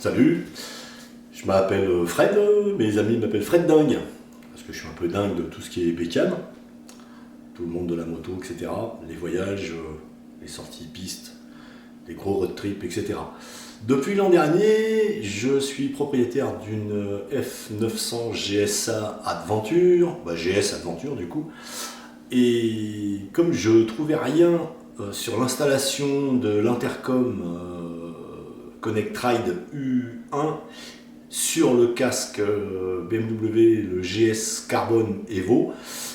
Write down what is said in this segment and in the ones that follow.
Salut, je m'appelle Fred, mes amis m'appellent Fred Dingue, parce que je suis un peu dingue de tout ce qui est bécane, tout le monde de la moto, etc. Les voyages, les sorties pistes, les gros road trips, etc. Depuis l'an dernier, je suis propriétaire d'une F900 GSA Adventure, GS Adventure du coup, et comme je trouvais rien sur l'installation de l'intercom Connect Ride U1 sur le casque BMW, le GS Carbone Evo,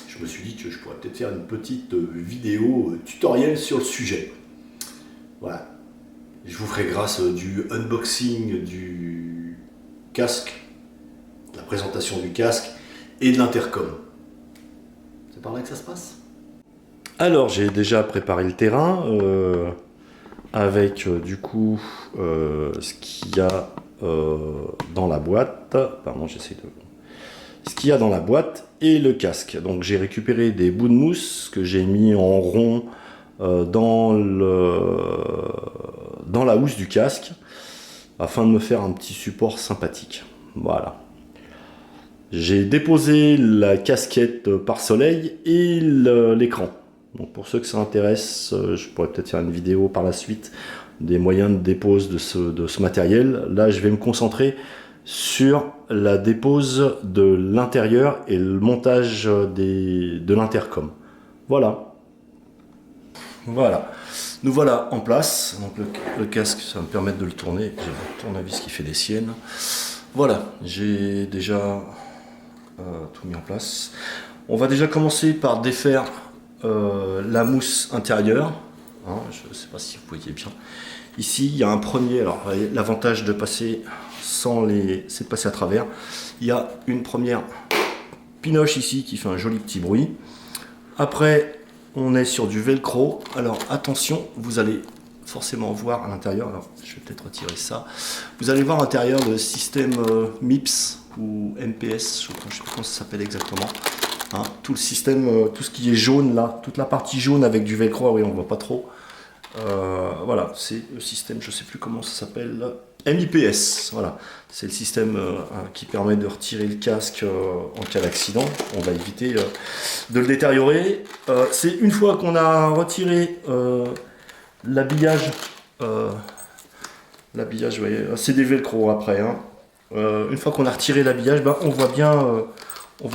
je me suis dit que je pourrais peut-être faire une petite vidéo tutoriel sur le sujet. Voilà. Je vous ferai grâce du unboxing du casque, de la présentation du casque et de l'intercom. C'est par là que ça se passe? Alors, j'ai déjà préparé le terrain avec du coup ce qu'il y a dans la boîte. Pardon, j'essaie de... Ce qu'il y a dans la boîte et le casque. Donc j'ai récupéré des bouts de mousse que j'ai mis en rond dans la housse du casque afin de me faire un petit support sympathique. Voilà. J'ai déposé la casquette pare-soleil et l'écran. Donc pour ceux que ça intéresse, je pourrais peut-être faire une vidéo par la suite des moyens de dépose de ce matériel. Là, je vais me concentrer sur la dépose de l'intérieur et le montage de l'intercom. Voilà. Voilà. Nous voilà en place. Donc le casque, ça va me permettre de le tourner. J'ai un tournevis qui fait des siennes. Voilà, j'ai déjà tout mis en place. On va déjà commencer par défaire la mousse intérieure. Hein, je ne sais pas si vous voyez bien. Ici, il y a un premier. Alors, l'avantage de passer sans c'est de passer à travers. Il y a une première pinoche ici qui fait un joli petit bruit. Après, on est sur du velcro. Alors, attention, vous allez forcément voir à l'intérieur. Alors, je vais peut-être retirer ça. Vous allez voir à l'intérieur le système MIPS ou MPS. Je ne sais pas comment ça s'appelle exactement. Hein, tout le système, tout ce qui est jaune là, toute la partie jaune avec du velcro, oui on ne voit pas trop. Voilà, c'est le système, je ne sais plus comment ça s'appelle, MIPS. Voilà, c'est le système qui permet de retirer le casque en cas d'accident. On va éviter de le détériorer. C'est une fois qu'on a retiré l'habillage, vous voyez, c'est des velcro après. Hein. Une fois qu'on a retiré l'habillage, on voit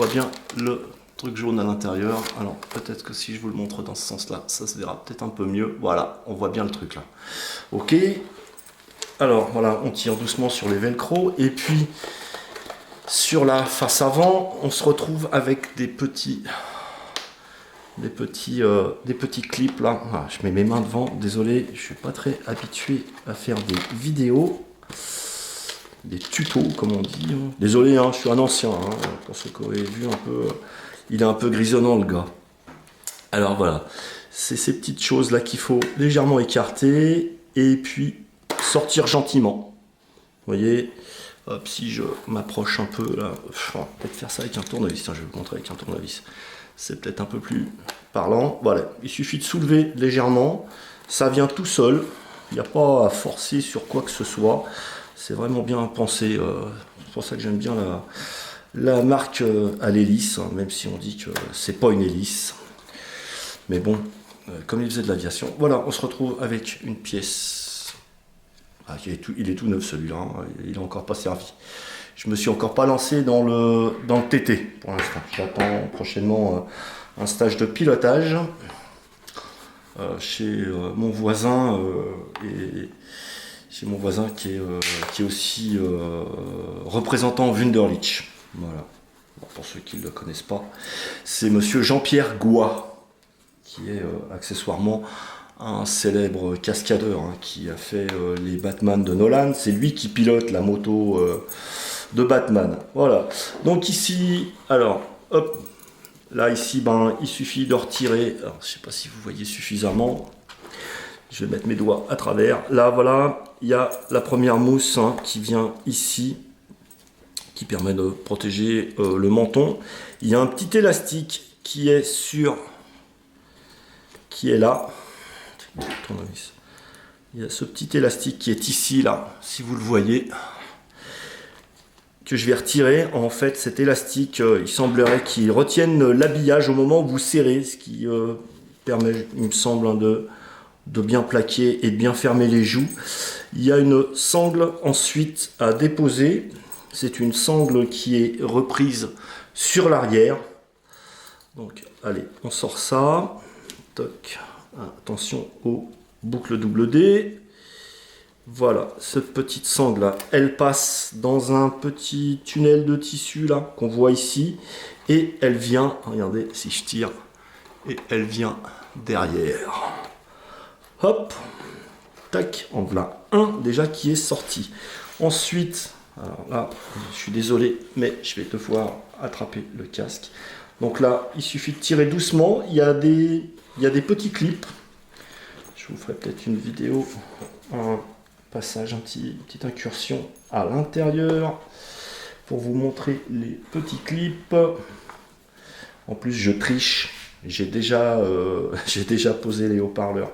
bien le truc jaune à l'intérieur. Alors peut-être que si je vous le montre dans ce sens-là, ça se verra peut-être un peu mieux. Voilà, on voit bien le truc là. Ok. Alors voilà, on tire doucement sur les velcro et puis sur la face avant, on se retrouve avec des petits clips là. Voilà, je mets mes mains devant. Désolé, je suis pas très habitué à faire des vidéos. Des tutos comme on dit. Désolé, hein, je suis un ancien. Hein, pour ceux qui auraient vu un peu, il est un peu grisonnant le gars. Alors voilà, c'est ces petites choses là qu'il faut légèrement écarter et puis sortir gentiment. Vous voyez, hop, si je m'approche un peu là, je vais peut-être faire ça avec un tournevis. Tiens, je vais vous montrer avec un tournevis. C'est peut-être un peu plus parlant. Voilà, il suffit de soulever légèrement. Ça vient tout seul. Il n'y a pas à forcer sur quoi que ce soit. C'est vraiment bien pensé, c'est pour ça que j'aime bien la marque à l'hélice, hein, même si on dit que c'est pas une hélice. Mais bon, comme il faisait de l'aviation, voilà, on se retrouve avec une pièce. Ah, il est tout neuf celui-là, hein, il n'a encore pas servi. Je me suis encore pas lancé dans le TT pour l'instant. J'attends prochainement un stage de pilotage chez mon voisin chez mon voisin qui est aussi représentant Wunderlich. Voilà. Bon, pour ceux qui ne le connaissent pas, c'est monsieur Jean-Pierre Gouat, qui est accessoirement un célèbre cascadeur hein, qui a fait les Batman de Nolan. C'est lui qui pilote la moto de Batman. Voilà. Donc ici, alors, hop, là ici, il suffit de retirer. Alors, je ne sais pas si vous voyez suffisamment. Je vais mettre mes doigts à travers. Là, voilà, il y a la première mousse hein, qui vient ici, qui permet de protéger le menton. Il y a un petit élastique qui est là. Il y a ce petit élastique qui est ici, là, si vous le voyez. que je vais retirer. En fait, cet élastique, il semblerait qu'il retienne l'habillage au moment où vous serrez, ce qui permet, il me semble, hein, de bien plaquer et de bien fermer les joues. Il y a une sangle ensuite à déposer. C'est une sangle qui est reprise sur l'arrière. Donc, allez, on sort ça. Toc. Attention aux boucles double D. Voilà, cette petite sangle là, elle passe dans un petit tunnel de tissu là qu'on voit ici. Et elle vient, regardez si je tire, et elle vient derrière. Hop, tac, en voilà un déjà qui est sorti. Ensuite, alors là, je suis désolé, mais je vais devoir attraper le casque. Donc là, il suffit de tirer doucement. Il y a des petits clips. Je vous ferai peut-être une vidéo, un passage, petite incursion à l'intérieur pour vous montrer les petits clips. En plus, je triche. J'ai déjà posé les haut-parleurs.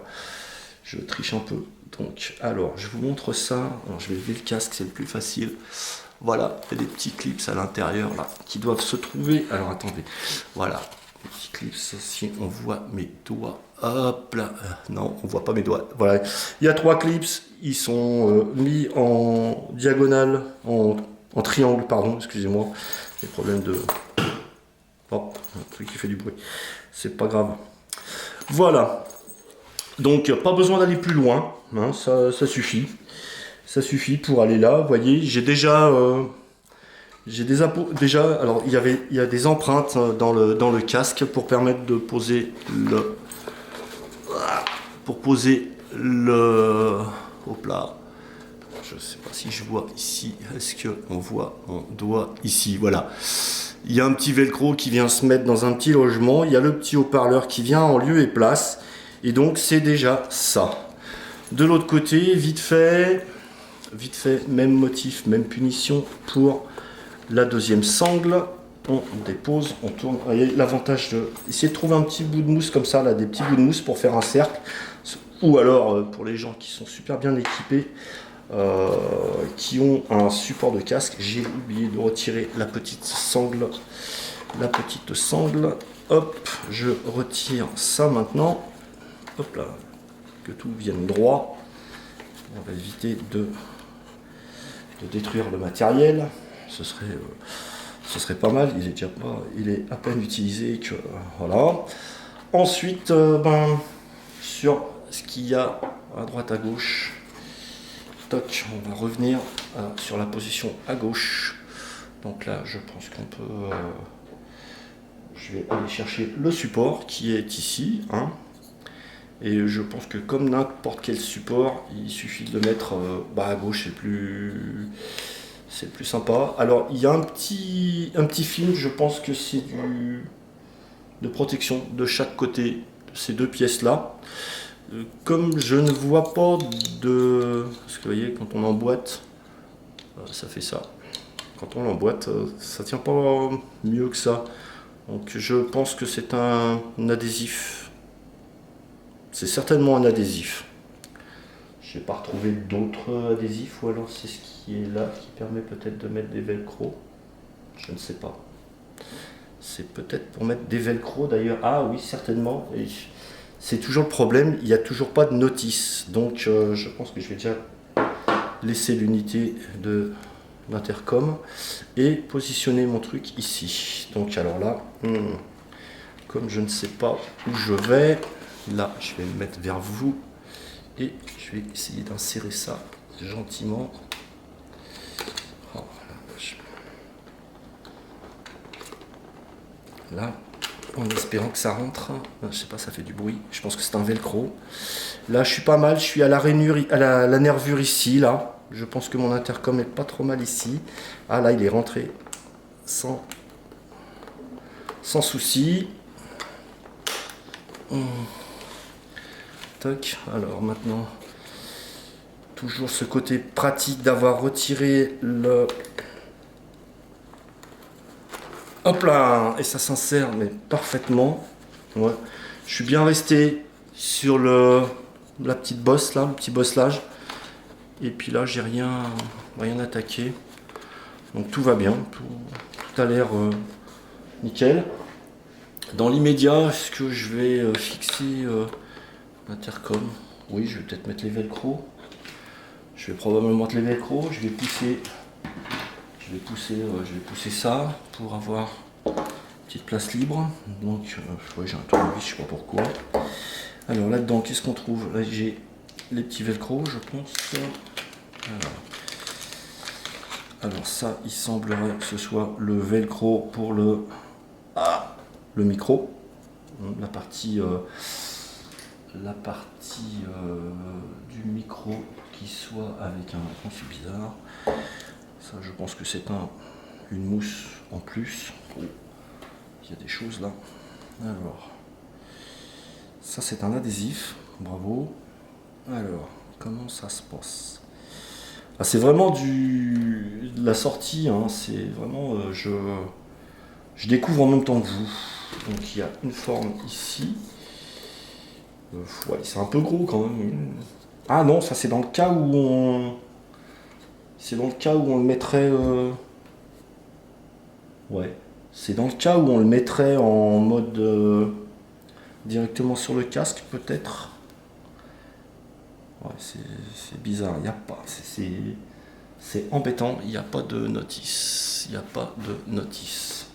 Je triche un peu. Donc, alors, je vous montre ça. Alors, je vais lever le casque, c'est le plus facile. Voilà, il y a des petits clips à l'intérieur là qui doivent se trouver. Alors, attendez. Voilà, les petits clips. Si on voit mes doigts. Hop là. Non, on voit pas mes doigts. Voilà. Il y a 3 clips. Ils sont mis en diagonale, en triangle, pardon, excusez-moi. Des problèmes de. Oh, un truc qui fait du bruit. C'est pas grave. Voilà. Donc, pas besoin d'aller plus loin. Hein, ça suffit. Ça suffit pour aller là. Vous voyez, j'ai déjà. Alors, il y a des empreintes dans le casque pour permettre de poser le. Pour poser le. Hop là. Je ne sais pas si je vois ici. Est-ce qu'on voit mon doigt ici? Voilà. Il y a un petit velcro qui vient se mettre dans un petit logement. Il y a le petit haut-parleur qui vient en lieu et place. Et donc, c'est déjà ça. De l'autre côté, vite fait, même motif, même punition pour la deuxième sangle. On dépose, on tourne. Vous voyez, l'avantage de essayer de trouver un petit bout de mousse comme ça, là, des petits bouts de mousse pour faire un cercle. Ou alors, pour les gens qui sont super bien équipés, qui ont un support de casque, j'ai oublié de retirer la petite sangle. Hop, je retire ça maintenant. Hop là, que tout vienne droit. On va éviter de détruire le matériel. Ce serait pas mal. Il est à peine utilisé que voilà. Ensuite, sur ce qu'il y a à droite à gauche. Toc, on va revenir sur la position à gauche. Donc là, je pense qu'on peut. Je vais aller chercher le support qui est ici. Hein. Et je pense que comme n'importe quel support, il suffit de le mettre à gauche, c'est plus sympa. Alors il y a un petit film, je pense que c'est de protection de chaque côté de ces deux pièces là. Comme je ne vois pas de... Parce que vous voyez, quand on emboîte, ça fait ça. Quand on l'emboîte, ça tient pas mieux que ça. Donc je pense que c'est un adhésif. C'est certainement un adhésif. Je n'ai pas retrouvé d'autres adhésifs, ou alors c'est ce qui est là qui permet peut-être de mettre des velcro. Je ne sais pas. C'est peut-être pour mettre des velcro d'ailleurs. Ah oui, certainement. Et c'est toujours le problème, il n'y a toujours pas de notice. Donc je pense que je vais déjà laisser l'unité de l'intercom et positionner mon truc ici. Donc alors là, comme je ne sais pas où je vais, là je vais me mettre vers vous et je vais essayer d'insérer ça gentiment. Oh, là, en espérant que ça rentre. Je sais pas, ça fait du bruit. Je pense que c'est un velcro. Là, je suis pas mal. Je suis à la rainure, à la nervure ici, là. Je pense que mon intercom est pas trop mal ici. Ah là, il est rentré sans souci. Toc. Alors maintenant, toujours ce côté pratique d'avoir retiré le... Hop là, et ça s'insère mais parfaitement. Ouais. Je suis bien resté sur la petite bosse là, le petit bosselage. Et puis là, j'ai rien attaqué. Donc tout va bien, tout a l'air nickel. Dans l'immédiat, est-ce que je vais fixer l'intercom? Oui, je vais peut-être mettre les velcro. Je vais probablement mettre les velcro. Je vais pousser ça pour avoir une petite place libre. Donc, ouais, j'ai un tournevis, je sais pas pourquoi. Alors là-dedans, qu'est-ce qu'on trouve? Là, j'ai les petits velcro, je pense. Alors ça, il semblerait que ce soit le velcro pour le micro. La partie du micro qui soit avec un... Oh, c'est bizarre. Ça, je pense que c'est une mousse en plus. Oh, il y a des choses là. Alors, ça c'est un adhésif. Bravo. Alors, comment ça se passe? Ah, c'est vraiment de la sortie. Hein, c'est vraiment... je découvre en même temps que vous. Donc il y a une forme ici. Ouais, c'est un peu gros quand même. Ah non, ça c'est dans le cas où on... C'est dans le cas où on le mettrait... Ouais. C'est dans le cas où on le mettrait en mode... directement sur le casque peut-être. Ouais, c'est bizarre. Il n'y a pas... C'est embêtant. Il n'y a pas de notice. Il n'y a pas de notice.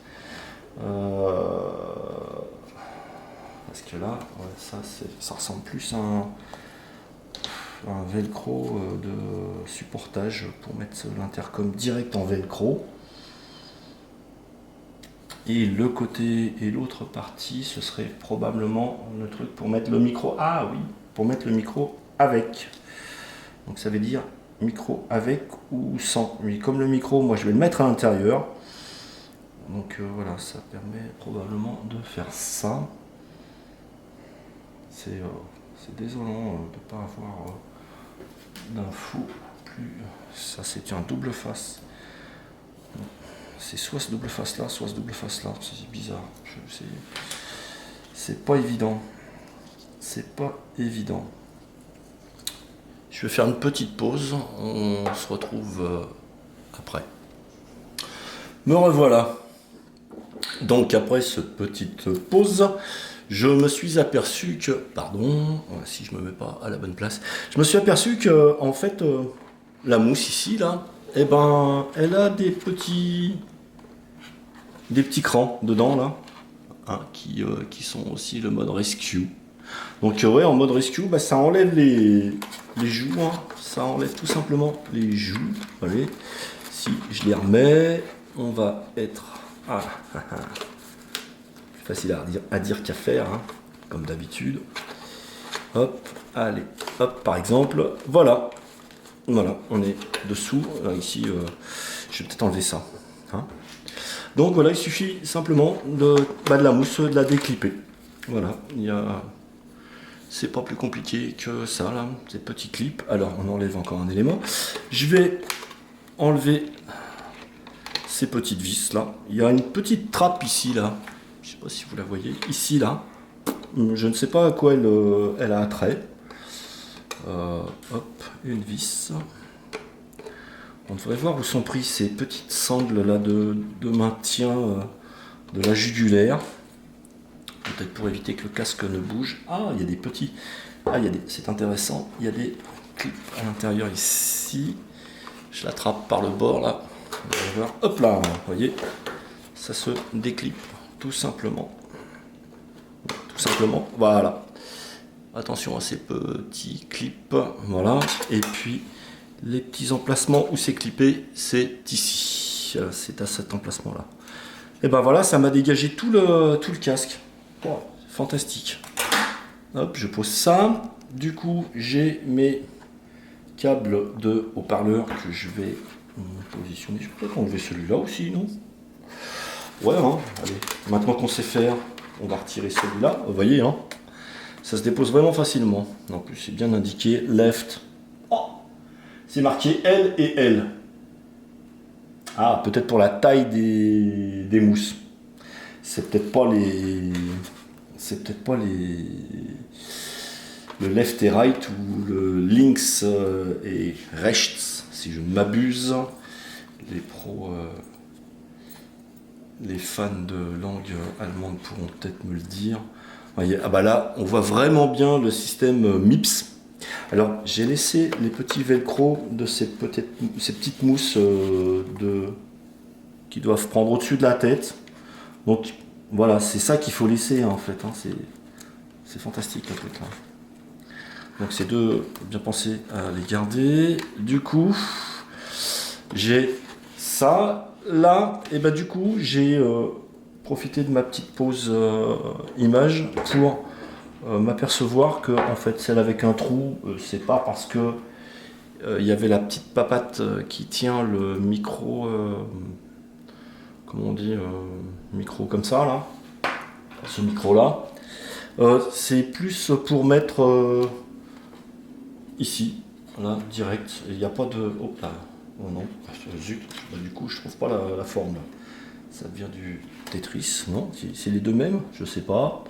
Parce que là, ouais, ça ressemble plus à un velcro de supportage pour mettre l'intercom direct en velcro. Et le côté et l'autre partie, ce serait probablement le truc pour mettre le micro. Ah oui, pour mettre le micro avec. Donc ça veut dire micro avec ou sans. Mais comme le micro, moi je vais le mettre à l'intérieur. Donc voilà, ça permet probablement de faire ça. C'est désolant de ne pas avoir d'infos plus. Ça c'est un double face. C'est soit ce double face là, soit ce double face là. C'est bizarre. C'est pas évident. C'est pas évident. Je vais faire une petite pause. On se retrouve après. Me revoilà. Donc après cette petite pause, je me suis aperçu que... Pardon, si je me mets pas à la bonne place. Je me suis aperçu que, en fait, la mousse ici, là, eh ben, elle a des petits crans dedans, là, hein, qui sont aussi le mode rescue. Donc ouais, en mode rescue, bah, ça enlève les joues, hein. Ça enlève tout simplement les joues. Allez, si je les remets, on va être... plus facile à dire qu'à faire, hein, comme d'habitude. Hop, allez, hop, par exemple, voilà, on est dessous. Là, ici, je vais peut-être enlever ça. Hein. Donc voilà, il suffit simplement de la mousse, de la déclipper. Voilà, c'est pas plus compliqué que ça, là, ces petits clips. Alors, on enlève encore un élément. Je vais enlever ces petites vis là. Il y a une petite trappe ici, là. Je sais pas si vous la voyez. Ici, là. Je ne sais pas à quoi elle a attrait. Hop, une vis. On devrait voir où sont pris ces petites sangles là de maintien de la jugulaire. Peut-être pour éviter que le casque ne bouge. Ah, il y a des petits... Ah, c'est intéressant. Il y a des clips à l'intérieur ici. Je l'attrape par le bord là. Vous allez voir. Hop là, vous voyez. Ça se déclipe tout simplement. Tout simplement, voilà. Attention à ces petits clips. Voilà. Et puis, les petits emplacements où c'est clippé, c'est ici. C'est à cet emplacement-là. Et ben voilà, ça m'a dégagé tout le casque. Oh, fantastique. Hop, je pose ça. Du coup, j'ai mes câbles de haut-parleur que je vais positionner. Je peux peut-être enlever celui-là aussi, non? Ouais, hein. Allez, maintenant qu'on sait faire, on va retirer celui-là. Vous voyez, hein, ça se dépose vraiment facilement. En plus, c'est bien indiqué left. Oh, c'est marqué L et L. Ah, peut-être pour la taille des mousses. C'est peut-être pas les... le left et right ou le links et rechts, si je ne m'abuse. les pros, les fans de langue allemande pourront peut-être me le dire. Voyez, ah bah là, on voit vraiment bien le système MIPS. Alors, j'ai laissé les petits velcro de ces petites mousses qui doivent prendre au-dessus de la tête. Donc, voilà, c'est ça qu'il faut laisser, hein, en fait. Hein, c'est fantastique, le truc, là. Donc, c'est de bien penser à les garder. Du coup, j'ai ça. Là, et bah du coup, j'ai profité de ma petite pause image pour m'apercevoir que en fait celle avec un trou, c'est pas parce que il y avait la petite papate qui tient le micro, comment on dit, micro comme ça là, ce micro là. C'est plus pour mettre ici, là, direct. Il n'y a pas de. Oh là, oh non, zut, bah, du coup je trouve pas la forme là. Ça devient du Tetris, non? C'est les deux mêmes, je sais pas.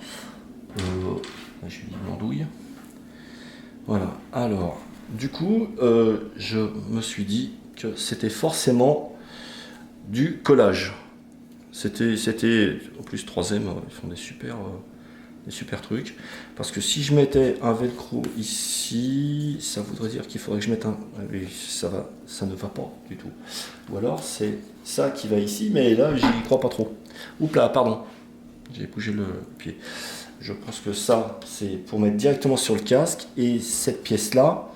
Là, je lui m'andouille. Voilà, alors, du coup, je me suis dit que c'était forcément du collage. C'était, en plus 3M, ils font des super trucs. Parce que si je mettais un velcro ici, ça voudrait dire qu'il faudrait que je mette un. Oui, ça ne va pas du tout. Ou alors c'est ça qui va ici, mais là j'y crois pas trop. Oups là, pardon, j'ai bougé le pied. Je pense que ça c'est pour mettre directement sur le casque, et cette pièce là,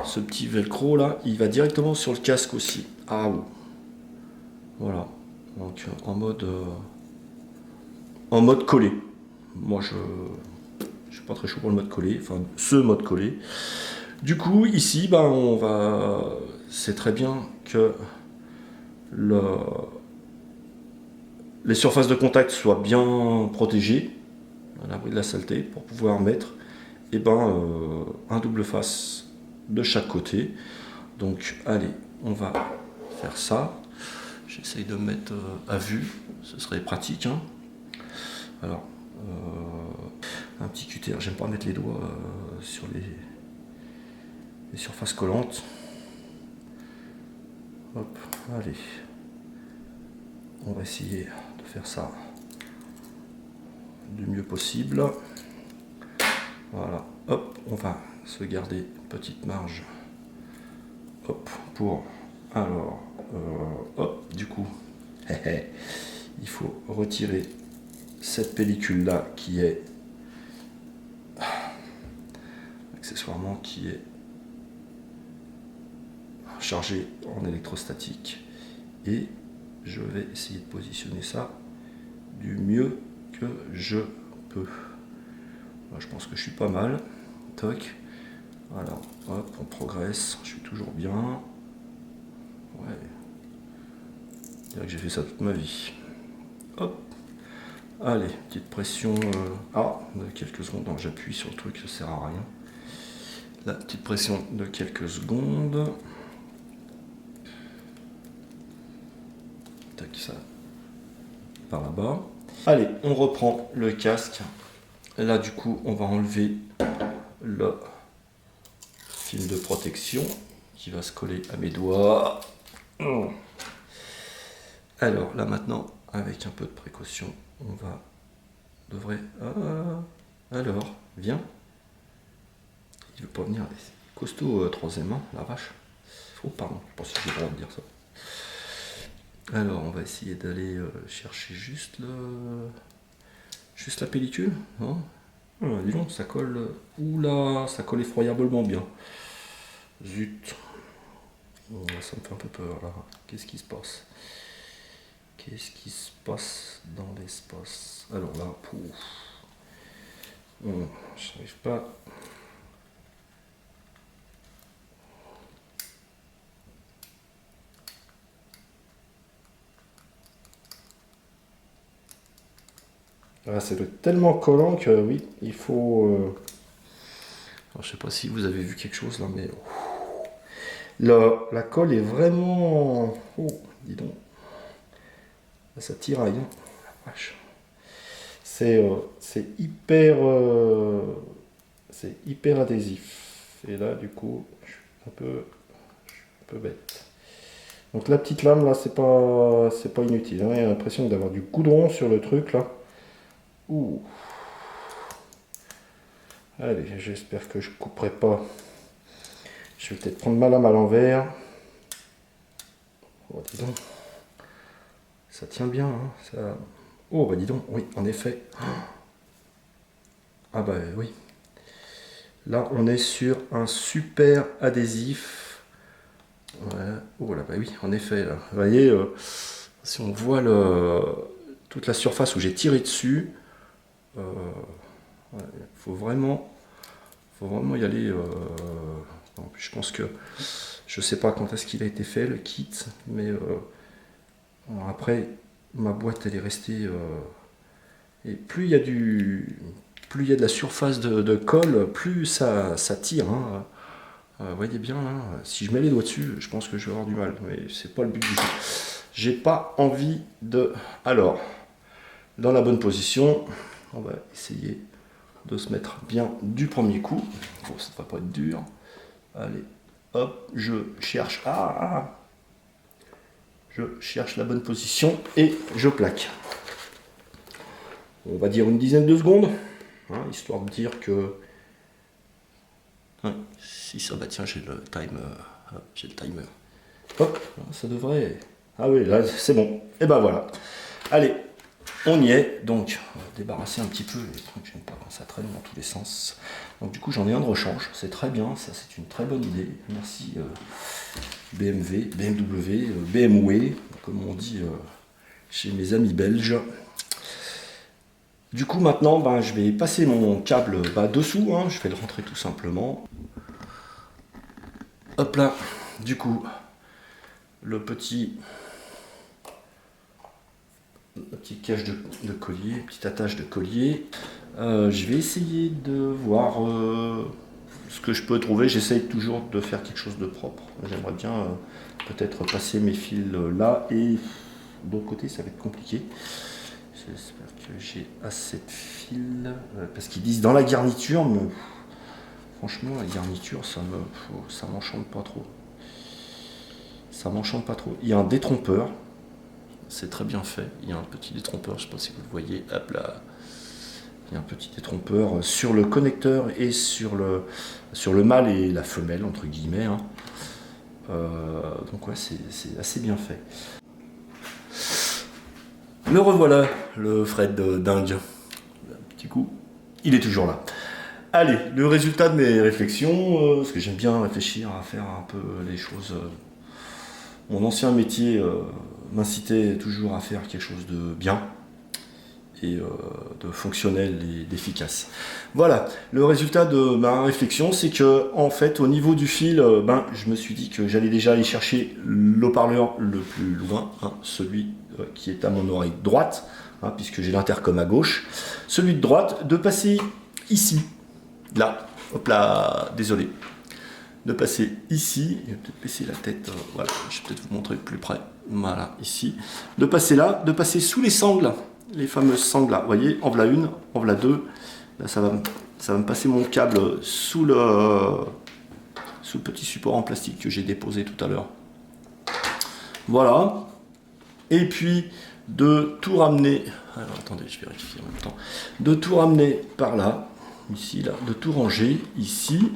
ce petit velcro là, il va directement sur le casque aussi. Ah oui. Voilà. Donc en mode collé. Moi je suis pas très chaud pour le mode collé, enfin ce mode collé. Du coup ici ben c'est très bien que les surfaces de contact soient bien protégées à l'abri de la saleté pour pouvoir mettre un double face de chaque côté. Donc allez, on va faire ça. J'essaye de me mettre à vue, ce serait pratique, hein. Alors un petit cutter, j'aime pas mettre les doigts sur les surfaces collantes. Hop, allez, on va essayer de faire ça du mieux possible. Voilà, hop, on va se garder une petite marge, hop, pour, alors, hop, du coup, il faut retirer cette pellicule là qui est, accessoirement, qui est chargée en électrostatique, et je vais essayer de positionner ça du mieux que je peux. Là, je pense que je suis pas mal. Toc. Voilà, hop, on progresse. Je suis toujours bien. Ouais. Je dirais que j'ai fait ça toute ma vie. Hop. Allez, petite pression. De quelques secondes. Non, j'appuie sur le truc, ça sert à rien. La petite pression de quelques secondes. Tac, ça. Par là-bas. Allez, on reprend le casque. Là, du coup, on va enlever le film de protection qui va se coller à mes doigts. Alors, là, maintenant, avec un peu de précaution, on devrait... alors, viens. Il veut pas venir. C'est costaud, troisième, hein, la vache. Oh, pardon, je pense que j'ai le droit de dire ça. Alors, on va essayer d'aller chercher juste la pellicule, hein. Dis donc, ça colle. Oula, ça colle effroyablement bien. Zut. Ça me fait un peu peur là. Qu'est-ce qui se passe? Qu'est-ce qui se passe dans l'espace? Alors là, je n'arrive pas. Ah, c'est tellement collant que oui, il faut. Alors, je sais pas si vous avez vu quelque chose là, mais la colle est vraiment. Oh, dis donc. Là, ça tiraille, hein. La vache. C'est hyper adhésif. Et là, du coup, je suis un peu bête. Donc la petite lame là, c'est pas inutile. Hein. J'ai l'impression d'avoir du goudron sur le truc là. Ouh. Allez, j'espère que je couperai pas. Je vais peut-être prendre ma lame à l'envers. Oh, dis donc. Ça tient bien. Hein, ça... Oh, bah dis donc, oui, en effet. Ah bah oui. Là, on est sur un super adhésif. Voilà. Oh là, bah oui, en effet. Là. Vous voyez, si on voit toute la surface où j'ai tiré dessus, il faut vraiment y aller. Je pense que je sais pas quand est-ce qu'il a été fait le kit, mais alors après ma boîte elle est restée. Et plus il y a de la surface de colle, plus ça tire. Hein. Vous voyez bien là, si je mets les doigts dessus, je pense que je vais avoir du mal, mais c'est pas le but du jeu. J'ai pas envie de. Alors, dans la bonne position, on va essayer de se mettre bien du premier coup. Bon, ça ne va pas être dur. Allez, hop, je cherche. Je cherche la bonne position et je plaque. On va dire une dizaine de secondes, hein, histoire de dire que. Si ça, bah tiens, j'ai le timer. Hop, ça devrait. Ah oui, là, c'est bon. Et ben voilà. Allez, on y est. Donc, on va débarrasser un petit peu les trucs. J'aime pas quand ça traîne dans tous les sens. Donc, du coup, j'en ai un de rechange. C'est très bien. Ça, c'est une très bonne idée. Merci BMW, BMW, comme on dit chez mes amis belges. Du coup, maintenant, ben, je vais passer mon câble dessous. Hein. Je vais le rentrer tout simplement. Hop là. Du coup, la petite cache de collier, petite attache de collier. Je vais essayer de voir ce que je peux trouver. J'essaye toujours de faire quelque chose de propre. J'aimerais bien peut-être passer mes fils là et de l'autre côté ça va être compliqué. J'espère que j'ai assez de fils parce qu'ils disent dans la garniture, mais franchement la garniture ça m'enchante pas trop. Ça m'enchante pas trop. Il y a un détrompeur. C'est très bien fait. Il y a un petit détrompeur, je ne sais pas si vous le voyez. Hop là. Il y a un petit détrompeur sur le connecteur et sur le mâle et la femelle, entre guillemets. Hein. Donc ouais, c'est assez bien fait. Le revoilà, le Fred dingue. Du coup, il est toujours là. Allez, le résultat de mes réflexions, parce que j'aime bien réfléchir à faire un peu les choses. Mon ancien métier m'incitait toujours à faire quelque chose de bien et de fonctionnel et d'efficace. Voilà, le résultat de ma réflexion, c'est que en fait, au niveau du fil, je me suis dit que j'allais déjà aller chercher l'haut-parleur le plus loin, hein, celui qui est à mon oreille droite, hein, puisque j'ai l'intercom à gauche. Celui de droite, de passer ici, là, hop là, désolé. De passer ici, je vais peut-être baisser la tête, voilà, je vais peut-être vous montrer de plus près, voilà, ici, de passer là, de passer sous les sangles, les fameuses sangles là, vous voyez, en voilà une, en voilà deux, là ça va me passer mon câble sous le petit support en plastique que j'ai déposé tout à l'heure, voilà, et puis de tout ramener, alors attendez, je vérifie en même temps, de tout ramener par là, ici, là, de tout ranger, ici.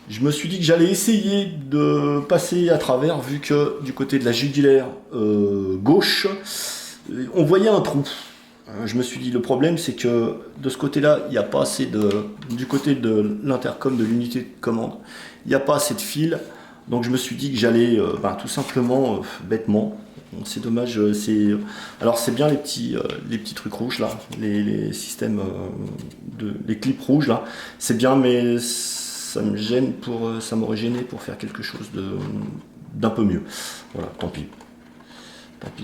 Je me suis dit que j'allais essayer de passer à travers, vu que du côté de la jugulaire gauche, on voyait un trou. Je me suis dit, le problème, c'est que de ce côté-là, il n'y a pas assez du côté de l'intercom de l'unité de commande, il n'y a pas assez de fil. Donc je me suis dit que j'allais tout simplement, bêtement, c'est dommage, alors c'est bien les petits trucs rouges là, les systèmes, les clips rouges là, c'est bien, mais ça me gêne ça m'aurait gêné pour faire quelque chose d'un peu mieux. Voilà, tant pis.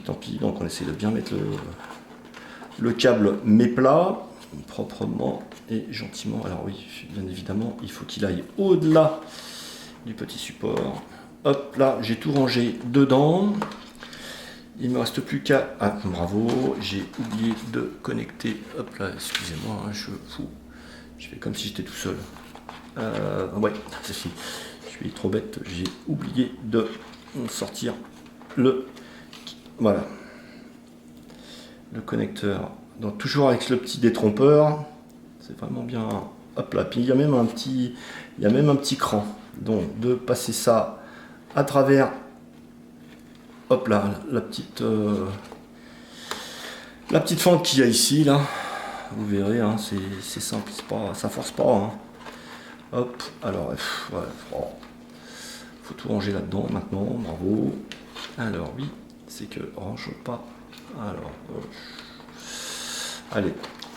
Tant pis. Donc on essaie de bien mettre le câble méplat, proprement et gentiment. Alors oui, bien évidemment, il faut qu'il aille au-delà du petit support. Hop là, j'ai tout rangé dedans. Il ne me reste plus qu'à... Ah, bravo, j'ai oublié de connecter. Hop là, excusez-moi, hein, je fais comme si j'étais tout seul. Ouais, je suis trop bête, j'ai oublié de sortir voilà, le connecteur. Donc toujours avec le petit détrompeur, c'est vraiment bien. Hop là, puis il y a même un petit cran. Donc de passer ça à travers, hop là, la petite fente qu'il y a ici là. Vous verrez, hein, c'est simple, ça force pas. Hein. Hop, alors, ouais, faut tout ranger là-dedans maintenant, bravo. Alors oui, c'est que range pas. Alors, allez,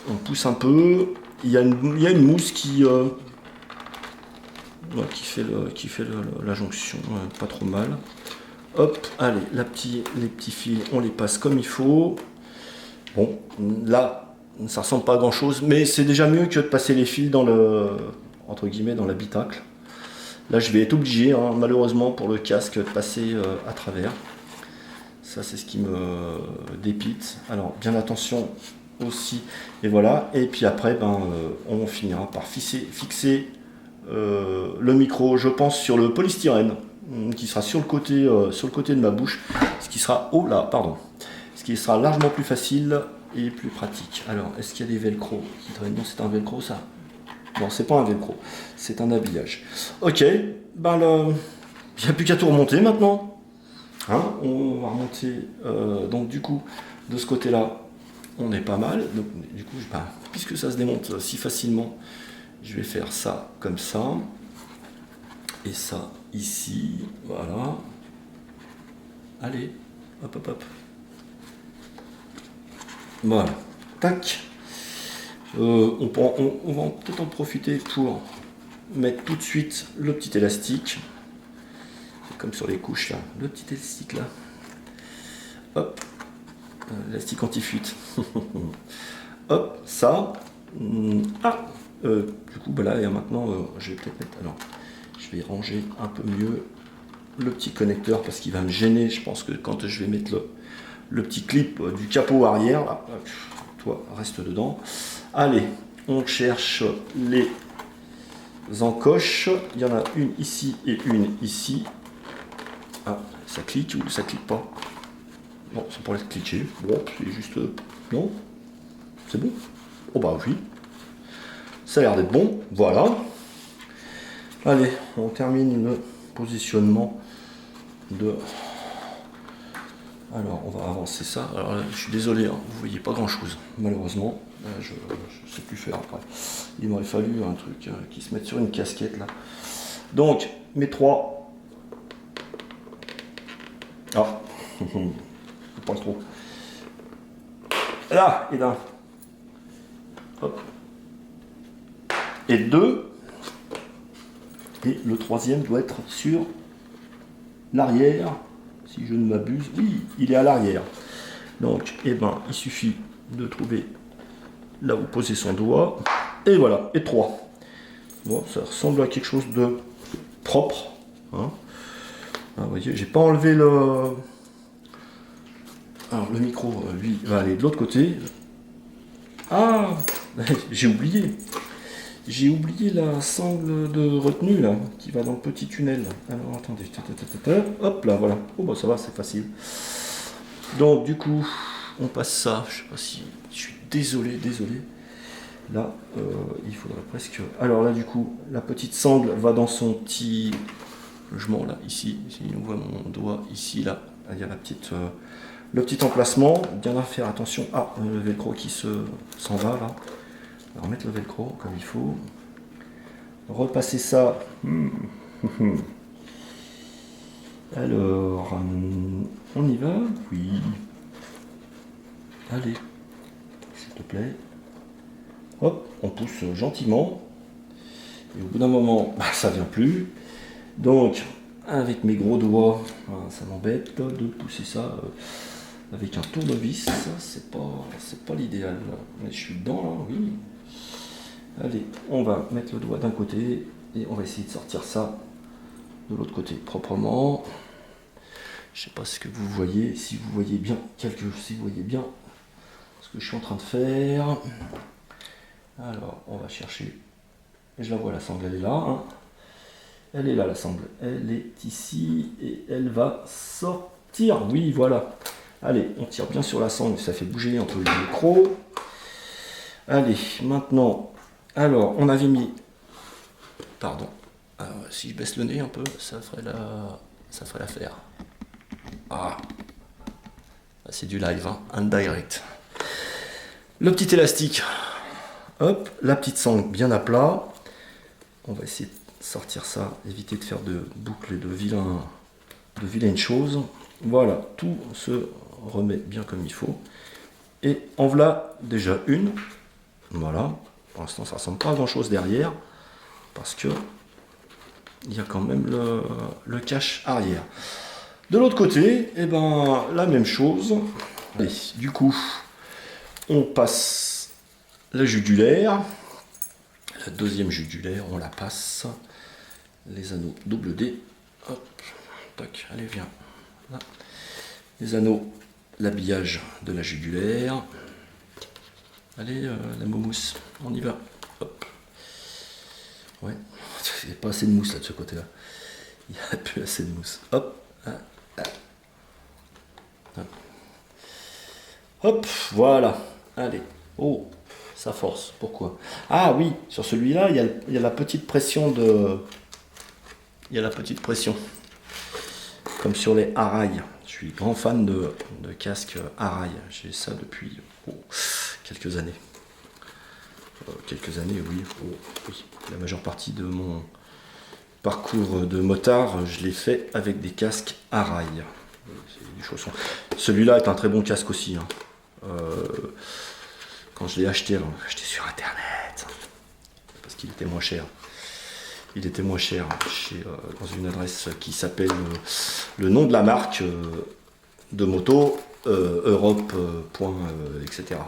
on pousse un peu. Il y a une mousse qui fait la jonction, pas trop mal. Hop, allez, les petits fils, on les passe comme il faut. Bon, là, ça ressemble pas à grand chose, mais c'est déjà mieux que de passer les fils dans entre guillemets, dans l'habitacle. Là, je vais être obligé, hein, malheureusement, pour le casque, de passer à travers. Ça, c'est ce qui me dépite. Alors, bien attention aussi. Et voilà. Et puis après, on finira par fixer le micro, je pense, sur le polystyrène, qui sera sur le côté de ma bouche. Ce qui sera, oh là, pardon. Ce qui sera largement plus facile et plus pratique. Alors, est-ce qu'il y a des velcro qui traînent? Non, c'est un velcro, ça. Non, c'est pas un velcro, c'est un habillage. Ok, il n'y a plus qu'à tout remonter maintenant. Hein, on va remonter, donc du coup, de ce côté-là, on est pas mal. Donc, du coup, puisque ça se démonte si facilement, je vais faire ça comme ça. Et ça ici, voilà. Allez, hop, hop, hop. Voilà, tac. On va peut-être en profiter pour mettre tout de suite le petit élastique. C'est comme sur les couches là, le petit élastique là. Hop, élastique anti-fuite. Hop, ça. Du coup, là, et maintenant, je vais peut-être mettre. Alors, je vais ranger un peu mieux le petit connecteur parce qu'il va me gêner. Je pense que quand je vais mettre le petit clip du capot arrière, là, toi, reste dedans. Allez, on cherche les encoches. Il y en a une ici et une ici. Ah, ça clique ou ça clique pas? Non, ça pourrait cliquer. Bon, c'est juste... non? C'est bon? Oh bah oui. Ça a l'air d'être bon. Voilà. Allez, on termine le positionnement de... Alors, on va avancer ça. Alors là, je suis désolé, hein, vous voyez pas grand-chose, malheureusement. Je ne sais plus faire après. Il m'aurait fallu un truc qui se mette sur une casquette, là. Donc, mes trois... Ah, pas trop. Là, et là. Hop. Et deux. Et le troisième doit être sur l'arrière. Si je ne m'abuse, oui, il est à l'arrière. Donc, il suffit de trouver là où poser son doigt. Et voilà, et 3. Bon, ça ressemble à quelque chose de propre. Hein. Ah, vous voyez, j'ai pas enlevé le... Alors, le micro, lui, va aller de l'autre côté. Ah, j'ai oublié. J'ai oublié la sangle de retenue là, qui va dans le petit tunnel. Alors attendez, hop là, voilà. Oh bah ça va, c'est facile. Donc du coup, on passe ça. Je sais pas si... Je suis désolé. Là, il faudrait presque... Alors là du coup, la petite sangle va dans son petit logement là, ici. Si on voit mon doigt ici, là, il y a la petite... le petit emplacement. Bien faire attention. Ah, le velcro qui s'en va là. On va remettre le velcro comme il faut. Repasser ça. Alors, on y va? Oui. Allez, s'il te plaît. Hop, on pousse gentiment. Et au bout d'un moment, ça vient plus. Donc, avec mes gros doigts, ça m'embête de pousser ça avec un tournevis. C'est pas l'idéal. Mais je suis dedans là, oui. Allez, on va mettre le doigt d'un côté et on va essayer de sortir ça de l'autre côté proprement. Je sais pas ce que vous voyez, si vous voyez bien ce que je suis en train de faire. Alors, on va chercher. Je la vois, la sangle, elle est là. Hein. Elle est là, la sangle. Elle est ici et elle va sortir. Tire, oui, voilà. Allez, on tire bien sur la sangle, ça fait bouger un peu le micro. Allez, maintenant, alors, on avait mis... Pardon. Alors, si je baisse le nez un peu, ça ferait l'affaire. Ah, c'est du live, hein, un direct. Le petit élastique. Hop, la petite sangle bien à plat. On va essayer de sortir ça, éviter de faire de boucles et de vilaines choses. Voilà, tout se remet bien comme il faut. Et en voilà déjà une. Voilà, pour l'instant ça ressemble pas à grand chose derrière, parce que il y a quand même le cache arrière. De l'autre côté, et ben la même chose. Allez, du coup, on passe la jugulaire. La deuxième jugulaire, on la passe. Les anneaux double D. Hop, tac, allez, viens. Là. Les anneaux, l'habillage de la jugulaire. Allez, la momousse, on y va. Hop. Ouais, il n'y a pas assez de mousse là de ce côté-là. Il n'y a plus assez de mousse. Hop. Hop, voilà. Allez. Oh, ça force. Pourquoi? Ah oui, sur celui-là, il y a la petite pression de... Il y a la petite pression. Comme sur les Arai. Je suis grand fan de casques Arai. J'ai ça depuis quelques années. Quelques années, oui. Oui. La majeure partie de mon parcours de motard, je l'ai fait avec des casques Arai. C'est du chausson. Celui-là est un très bon casque aussi. Hein. Quand je l'ai acheté sur internet, parce qu'il était moins cher. Il était moins cher dans une adresse qui s'appelle le nom de la marque de moto, Europe. Etc.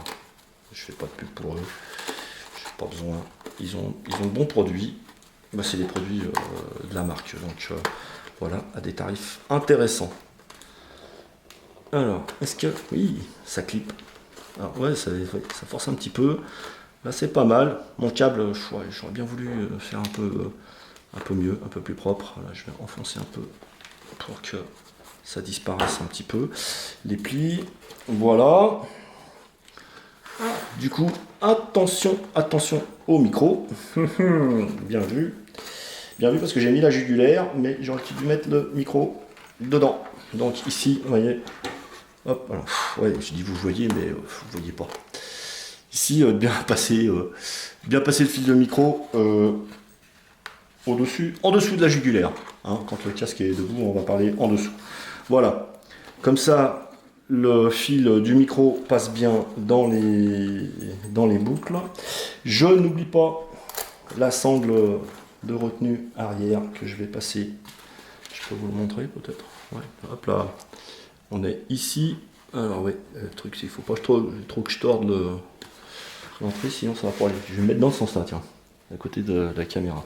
Je fais pas de pub pour eux. J'ai pas besoin. Ils ont de bons produits. Bah, c'est des produits de la marque. Donc voilà, à des tarifs intéressants. Alors, est-ce que... Oui, ça clip. Alors ouais, ça force un petit peu. Là, c'est pas mal. Mon câble, j'aurais bien voulu faire un peu mieux, un peu plus propre. Là, je vais enfoncer un peu pour que ça disparaisse un petit peu. Les plis, voilà. Du coup, attention au micro. Bien vu. Bien vu parce que j'ai mis la jugulaire, mais j'aurais dû mettre le micro dedans. Donc ici, vous voyez, hop, voilà. Ouais, je dis vous voyez, mais vous voyez pas. Ici, bien passer le fil de micro en dessous de la jugulaire. Hein, quand le casque est debout, on va parler en dessous. Voilà. Comme ça, le fil du micro passe bien dans les boucles. Je n'oublie pas la sangle de retenue arrière que je vais passer. Je peux vous le montrer peut-être. Ouais, hop là. On est ici. Alors ouais, le truc c'est qu'il faut pas trop que je torde l'entrée, sinon ça va pas aller. Je vais me mettre dans ce sens-là, tiens, à côté de la caméra.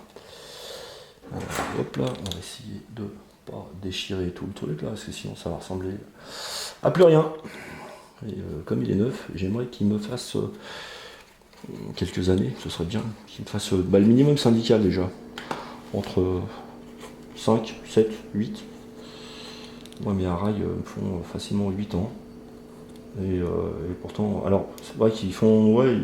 Alors, hop là, on va essayer de pas déchirer tout le truc là, parce que sinon ça va ressembler à plus rien. Et comme il est neuf, j'aimerais qu'il me fasse quelques années, ce serait bien qu'il me fasse le minimum syndical déjà. Entre 5, 7, 8. Moi mes Arai me font facilement 8 ans. Et pourtant, alors c'est vrai qu'ils font, ouais,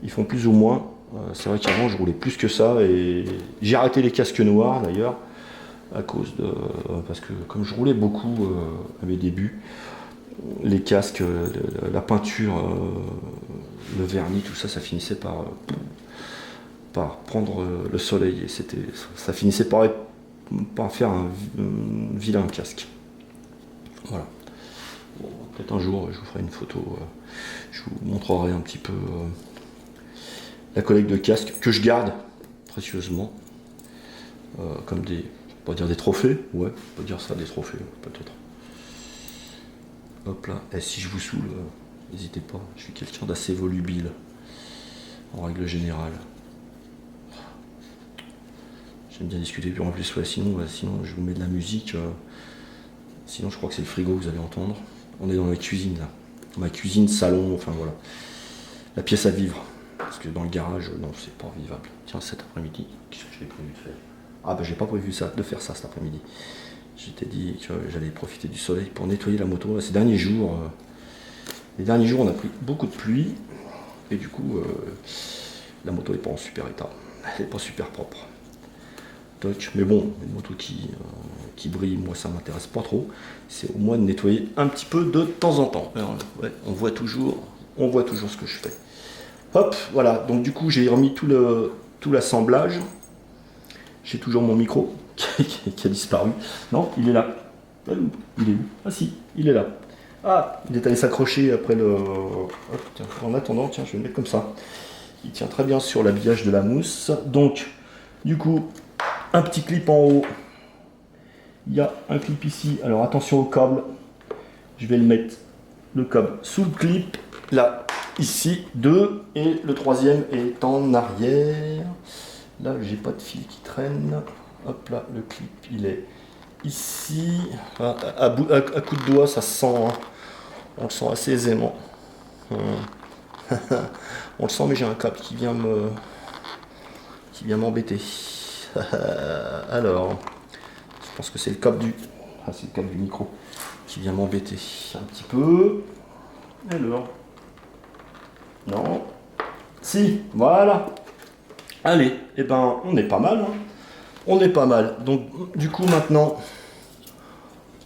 ils font plus ou moins. C'est vrai qu'avant je roulais plus que ça et j'ai arrêté les casques noirs d'ailleurs à cause de, parce que comme je roulais beaucoup à mes débuts, les casques, la peinture, le vernis, tout ça, ça finissait par prendre le soleil et ça finissait par faire un vilain casque. Voilà. Bon, peut-être un jour je vous ferai une photo, je vous montrerai un petit peu la collecte de casques que je garde précieusement comme des, on va dire des trophées, ouais, on peut dire ça, des trophées peut-être. Hop là, et si je vous saoule, n'hésitez pas, je suis quelqu'un d'assez volubile en règle générale. J'aime bien discuter, puis en plus ouais, sinon je vous mets de la musique, sinon je crois que c'est le frigo que vous allez entendre. On est dans la cuisine là, ma cuisine, salon, enfin voilà, la pièce à vivre. Parce que dans le garage, non, c'est pas vivable. Tiens, cet après-midi, qu'est-ce que j'ai prévu de faire? Ah bah j'ai pas prévu de faire ça cet après-midi. J'étais dit que j'allais profiter du soleil pour nettoyer la moto. Ces derniers jours, on a pris beaucoup de pluie. Et du coup, la moto n'est pas en super état. Elle n'est pas super propre. Toc. Mais bon, une moto qui brille, moi ça m'intéresse pas trop. C'est au moins de nettoyer un petit peu de temps en temps. Alors, ouais, on voit toujours ce que je fais. Hop, voilà. Donc du coup, j'ai remis tout l'assemblage. J'ai toujours mon micro qui a disparu. Non, il est là. Il est où? Ah si, il est là. Ah, il est allé s'accrocher après le... Hop, tiens, en attendant, tiens, je vais le mettre comme ça. Il tient très bien sur l'habillage de la mousse. Donc, du coup, un petit clip en haut. Il y a un clip ici. Alors attention au câble. Je vais le mettre, le câble, sous le clip. Là, ici, 2. Et le troisième est en arrière. Là, j'ai pas de fil qui traîne. Hop là, le clip, il est ici. À coup de doigt, ça se sent. Hein. On le sent assez aisément. On le sent, mais j'ai un câble qui vient m'embêter. Alors, je pense que c'est le câble c'est le câble du micro qui vient m'embêter un petit peu. Alors, non, si, voilà. Allez, et ben, on est pas mal. Hein. On est pas mal. Donc, du coup, maintenant,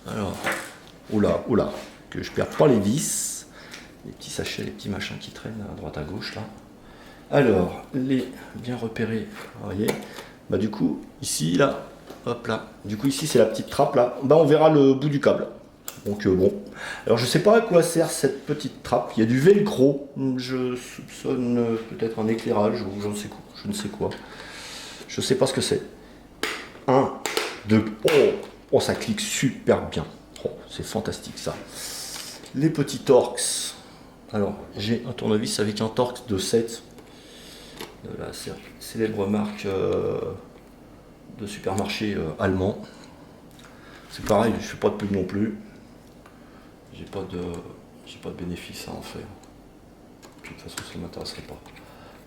alors, oula, que je perde pas les vis, les petits sachets, les petits machins qui traînent à droite à gauche là. Alors, les bien repérés, vous voyez. Bah du coup, ici, là, hop là. Du coup, ici, c'est la petite trappe là. Bah on verra le bout du câble. Donc bon. Alors je sais pas à quoi sert cette petite trappe. Il y a du velcro. Je soupçonne peut-être un éclairage ou je ne sais quoi. Je sais pas ce que c'est. 1, 2. Oh, ça clique super bien. Oh, c'est fantastique ça. Les petits Torx. Alors, j'ai un tournevis avec un Torx de 7. De la célèbre marque de supermarché allemand. C'est pareil, je fais pas de pub non plus. J'ai pas de bénéfice à en faire. De toute façon, ça ne m'intéresserait pas.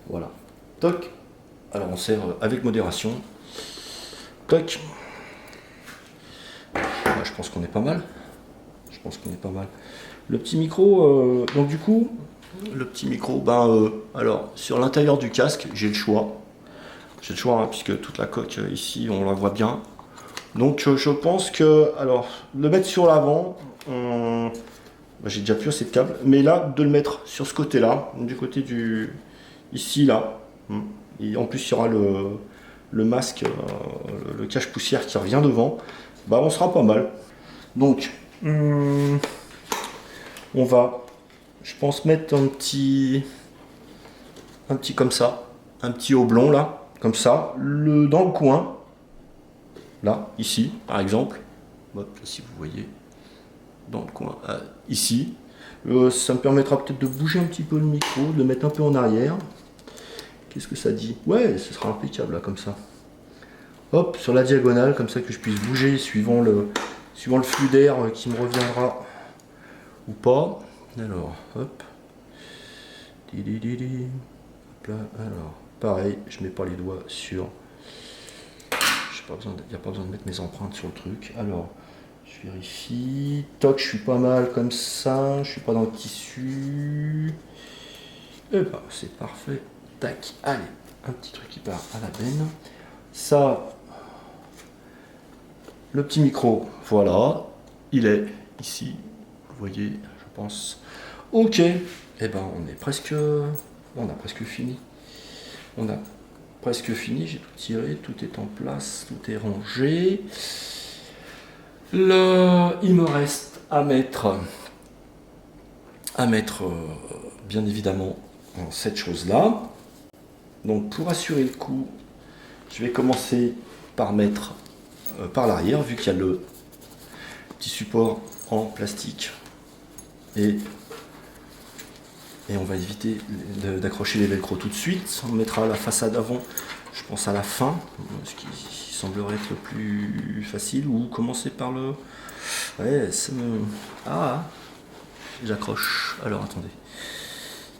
Voilà. Toc. Alors on sert avec modération. Toc. Là, je pense qu'on est pas mal. Le petit micro, donc du coup, le petit micro, alors sur l'intérieur du casque, j'ai le choix. Hein, puisque toute la coque ici, on la voit bien. Donc je pense que, alors, le mettre sur l'avant, j'ai déjà plus assez de câbles, mais là, de le mettre sur ce côté-là, du côté du, ici, là, et en plus il y aura le masque, le cache-poussière qui revient devant, on sera pas mal. Donc, on va, je pense, mettre un petit comme ça, un petit oblong là, comme ça, dans le coin, là, ici, par exemple, hop, si vous voyez, dans le coin, ici, ça me permettra peut-être de bouger un petit peu le micro, de le mettre un peu en arrière. Qu'est-ce que ça dit? Ouais, ce sera impeccable là, comme ça. Hop, sur la diagonale, comme ça que je puisse bouger suivant le flux d'air qui me reviendra ou pas. Alors, hop. Hop là, alors, pareil, je mets pas les doigts sur... Il n'y a pas besoin de mettre mes empreintes sur le truc. Alors, je vérifie. Toc, je suis pas mal comme ça. Je suis pas dans le tissu. Et c'est parfait. Tac, allez, un petit truc qui part à la benne. Ça, le petit micro, voilà. Il est ici. Vous voyez, je pense. Ok. Et on est presque... On a presque fini. J'ai tout tiré, tout est en place, tout est rangé. Là, il me reste à mettre bien évidemment cette chose-là. Donc pour assurer le coup, je vais commencer par mettre par l'arrière, vu qu'il y a le petit support en plastique. Et on va éviter d'accrocher les velcro tout de suite. On mettra la façade avant, je pense à la fin, ce qui semblerait être le plus facile, ou commencer par le... Ouais, ça me... Ah, j'accroche. Alors, attendez.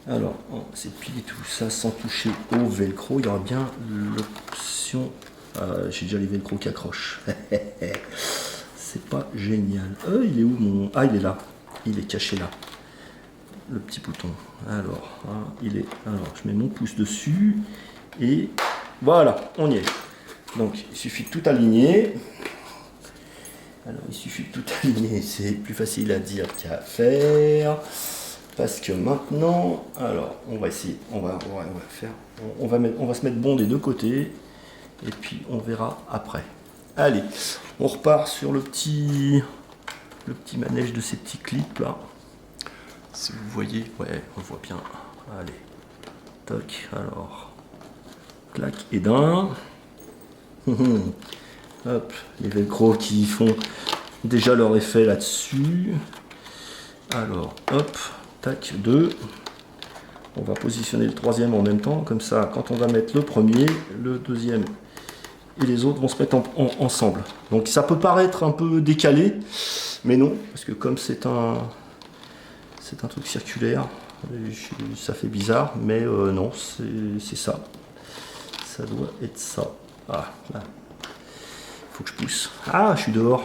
Alors, c'est plié tout ça sans toucher au velcro. Il y aura bien l'option... j'ai déjà les velcro qui accrochent. c'est pas génial. Il est où mon... Ah, il est là. Il est caché là. Le petit bouton. Alors, il est... Alors, je mets mon pouce dessus. Et voilà, on y est. Donc, il suffit de tout aligner. Alors, il suffit de tout aligner. C'est plus facile à dire qu'à faire. Parce que maintenant... Alors, on va essayer. On va faire... On va se mettre bon des deux côtés. Et puis, on verra après. Allez, on repart sur le petit manège de ces petits clips là. Si vous voyez, ouais, on voit bien. Allez, toc, alors, clac et d'un. Hop, les velcro qui font déjà leur effet là-dessus. Alors, hop, tac, deux. On va positionner le troisième en même temps, comme ça, quand on va mettre le premier, le deuxième et les autres vont se mettre ensemble. Donc ça peut paraître un peu décalé, mais non, parce que comme c'est un truc circulaire, ça fait bizarre, mais non, c'est ça. Ça doit être ça. Ah, là. Faut que je pousse. Ah, je suis dehors.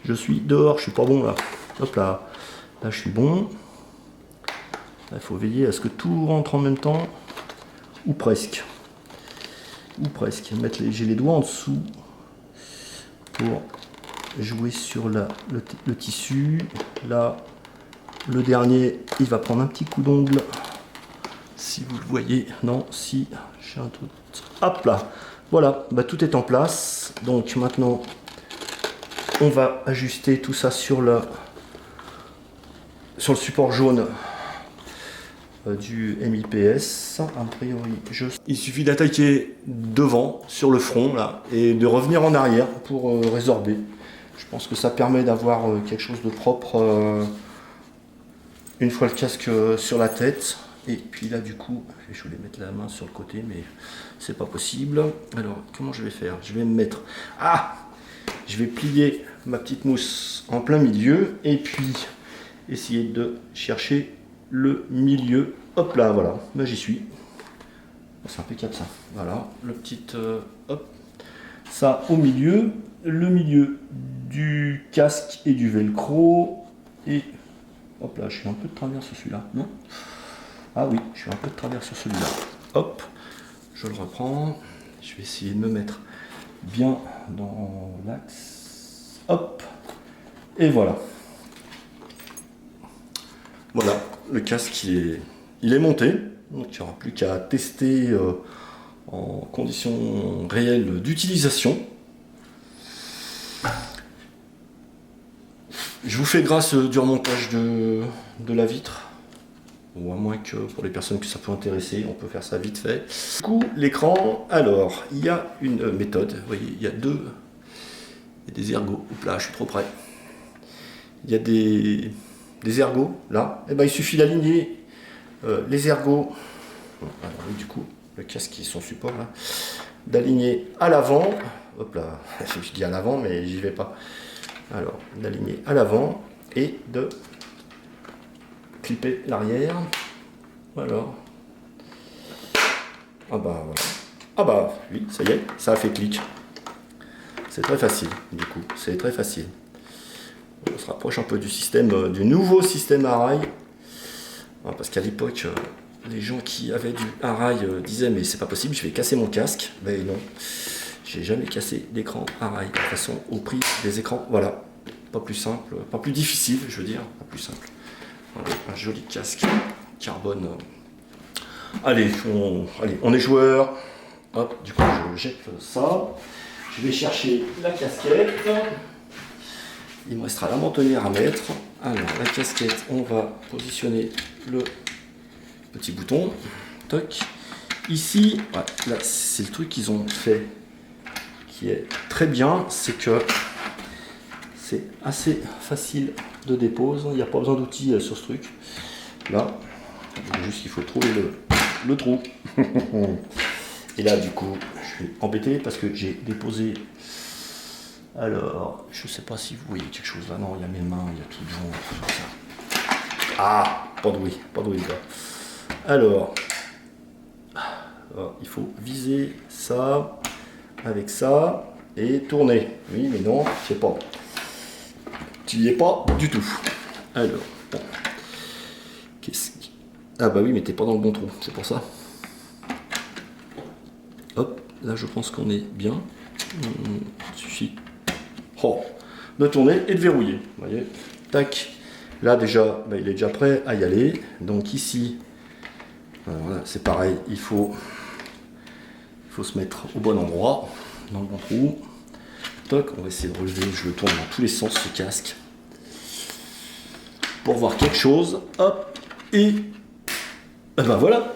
Je suis dehors, je suis pas bon là. Hop là. Là, je suis bon. Il faut veiller à ce que tout rentre en même temps, ou presque. Ou presque. J'ai les doigts en dessous pour jouer sur le tissu. Là, le dernier, il va prendre un petit coup d'ongle. Si vous le voyez, non, si j'ai un truc. Hop là, voilà, bah, tout est en place. Donc maintenant, on va ajuster tout ça sur le support jaune du MIPS. A priori, il suffit d'attaquer devant, sur le front, là, et de revenir en arrière pour résorber. Je pense que ça permet d'avoir quelque chose de propre une fois le casque sur la tête. Et puis là, du coup, je voulais mettre la main sur le côté, mais c'est pas possible. Alors, comment je vais faire? Je vais me mettre... Ah! Je vais plier ma petite mousse en plein milieu, et puis essayer de chercher le milieu. Hop là, voilà, là j'y suis. C'est impeccable ça. Voilà, le petit hop, ça au milieu, le milieu du casque et du velcro. Et hop là, je suis un peu de travers sur celui-là, non? Ah oui, je suis un peu de travers sur celui-là. Hop, je le reprends. Je vais essayer de me mettre bien dans l'axe. Hop, et voilà. Voilà, le casque il est monté, donc il n'y aura plus qu'à tester en conditions réelles d'utilisation. Je vous fais grâce du remontage de la vitre, ou à moins que pour les personnes que ça peut intéresser, on peut faire ça vite fait. Du coup, l'écran, alors, il y a une méthode, vous voyez, il y a des ergots. Oups là, je suis trop près. Il y a des ergots là, et ben il suffit d'aligner les ergots, alors, du coup le casque qui est son support là, d'aligner à l'avant, hop là, je dis à l'avant mais j'y vais pas, alors d'aligner à l'avant et de clipper l'arrière, voilà. Ah bah voilà, ah bah oui, ça y est, ça a fait clic, c'est très facile, du coup c'est très facile. On se rapproche un peu du système, du nouveau système Arai. Parce qu'à l'époque, les gens qui avaient du Arai disaient mais c'est pas possible, je vais casser mon casque. Mais non, j'ai jamais cassé d'écran Arai. De toute façon, au prix des écrans, voilà, pas plus simple, pas plus difficile, je veux dire, pas plus simple. Voilà, un joli casque carbone. Allez, on est joueurs. Hop, du coup, je jette ça. Je vais chercher la casquette. Il me restera la mentonnière à mettre. Alors, la casquette, on va positionner le petit bouton. Toc. Ici, ouais, là, c'est le truc qu'ils ont fait qui est très bien, c'est que c'est assez facile de dépose. Il n'y a pas besoin d'outils sur ce truc. Là, juste il faut trouver le trou. Et là, du coup, je suis embêté parce que j'ai déposé. Alors, je sais pas si vous voyez quelque chose là. Non, il y a mes mains, il y a tout le jaune. Ah, pas de bruit quoi. Alors, il faut viser ça avec ça et tourner. Oui, mais non, je sais pas. Tu n'y es pas du tout. Alors, bon. Qu'est-ce qui... Ah bah oui, mais t'es pas dans le bon trou, c'est pour ça. Hop, là je pense qu'on est bien. Il suffit de tourner et de verrouiller. Vous voyez, tac. Là déjà, bah, il est déjà prêt à y aller. Donc ici, voilà, c'est pareil, il faut se mettre au bon endroit, dans le bon trou. Toc, on va essayer de relever, je le tourne dans tous les sens ce casque. Pour voir quelque chose, hop, et ben voilà.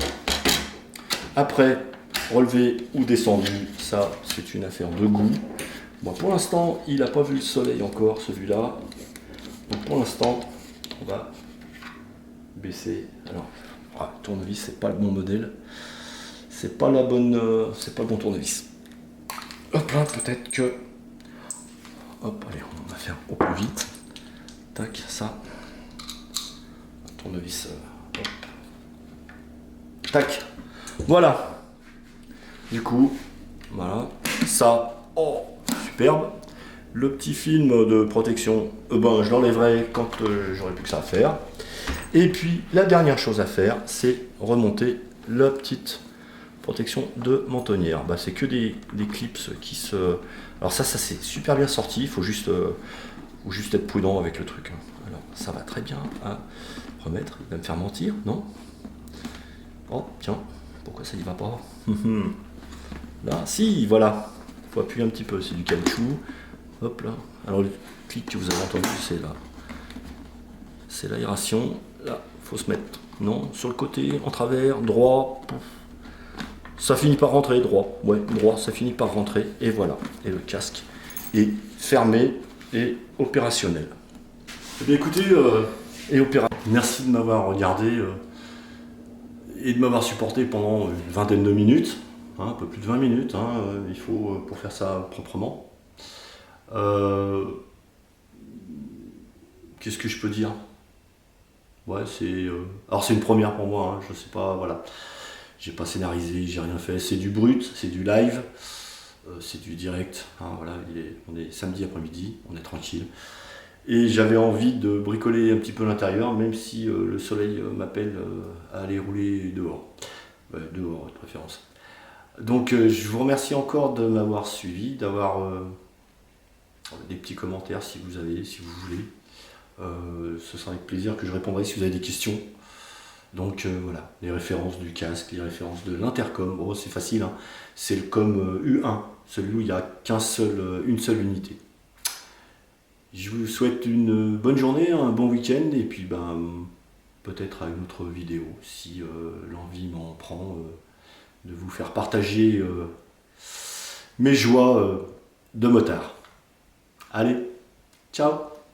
Après, relevé ou descendu, ça c'est une affaire de goût. Bon, pour l'instant, il n'a pas vu le soleil encore, celui-là. Donc pour l'instant, on va baisser. Alors, tournevis, c'est pas le bon modèle. C'est pas la bonne, c'est pas le bon tournevis. Hop là, peut-être que... Hop, allez, on va faire au plus vite. Tac, ça. Tournevis, hop. Tac. Voilà. Du coup, voilà. Ça, oh, superbe. Le petit film de protection, ben, je l'enlèverai quand j'aurai plus que ça à faire. Et puis, la dernière chose à faire, c'est remonter la petite protection de mentonnière. Bah, c'est que des clips qui se... Alors ça c'est super bien sorti, il faut juste être prudent avec le truc. Alors ça va très bien à remettre. Il va me faire mentir, non? Oh, tiens, pourquoi ça y va pas? Là, si, voilà. Il faut appuyer un petit peu, c'est du caoutchouc. Hop là. Alors le clic que vous avez entendu, c'est là. C'est l'aération. Là, il faut se mettre, non, sur le côté, en travers, droit. Ça finit par rentrer, droit. Ouais, droit, ça finit par rentrer. Et voilà. Et le casque est fermé et opérationnel. Eh bien écoutez, et opérationnel. Merci de m'avoir regardé et de m'avoir supporté pendant une vingtaine de minutes. Hein, un peu plus de 20 minutes, hein, il faut pour faire ça proprement. Qu'est-ce que je peux dire? Ouais, c'est... Alors c'est une première pour moi, hein, je sais pas, voilà. J'ai pas scénarisé, j'ai rien fait, c'est du brut, c'est du live, c'est du direct, hein, voilà, on est samedi après-midi, on est tranquille. Et j'avais envie de bricoler un petit peu l'intérieur, même si le soleil m'appelle à aller rouler dehors. Ouais, dehors de préférence. Donc je vous remercie encore de m'avoir suivi, d'avoir des petits commentaires si vous voulez. Ce sera avec plaisir que je répondrai si vous avez des questions. Donc voilà, les références du casque, les références de l'intercom, oh, c'est facile, hein. C'est le com U1, celui où il n'y a une seule unité. Je vous souhaite une bonne journée, un bon week-end, et puis ben, peut-être à une autre vidéo, si l'envie m'en prend, de vous faire partager mes joies de motard. Allez, ciao!